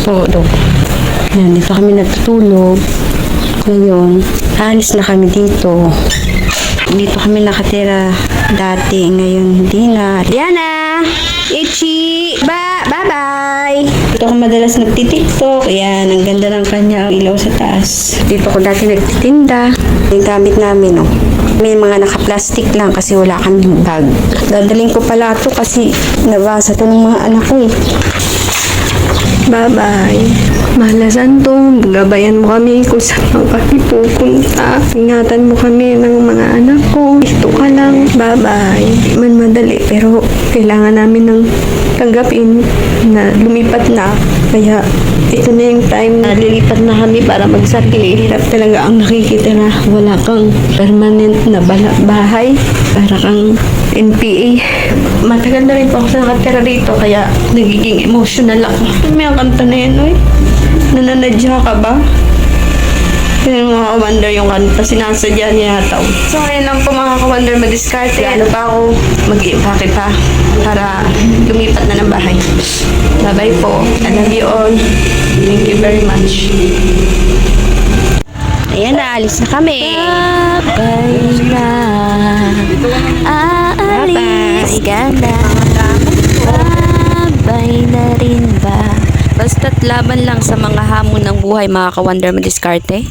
todo. Yan, dito kami natutulog. Ngayon, alis na kami dito. Dito kami nakatira dati. Ngayon, hindi na. Diana! Ichi! Bye-bye! Dito ako madalas nagtitiktok. Ayan, ang ganda ng kanya ilaw sa taas. Dito ko dati nagtitinda. Yung gamit namin, oh. May mga naka-plastic lang kasi wala kaming bag. Dadaling ko pala ito kasi nabasa ito ng mga anak ko, eh. Bye-bye. Mahal na Santong, gabayan mo kami kung saan kami pupunta. Ingatan mo kami ng mga anak ko. Ito ka lang. Bye-bye. Di man madali, pero kailangan namin ng tanggapin na lumipat na. Kaya ito na yung time na lilipat na kami para magsarili. Hirap talaga ang nakikita na wala kang permanent na bahay. Para kang NPA. Matagal na rin po ako sa nakatira dito, kaya nagiging emotional ako. May ang kanta na yun, oy. Nananadya ka ba? Yan mga ka-wonder yung kanta, sinasadya niya yata. So, ayun lang po mga ka-wonder, mag-discarte. Ano pa ako, mag-i-impake pa para lumipat na ng bahay. Bye-bye po. I love you all. Thank you very much. Ayan, naalis na kami. Bye na. Aalis ka na. Bye na rin ba? Basta't laban lang sa mga hamon ng buhay, mga ka-wonder, madiskarte.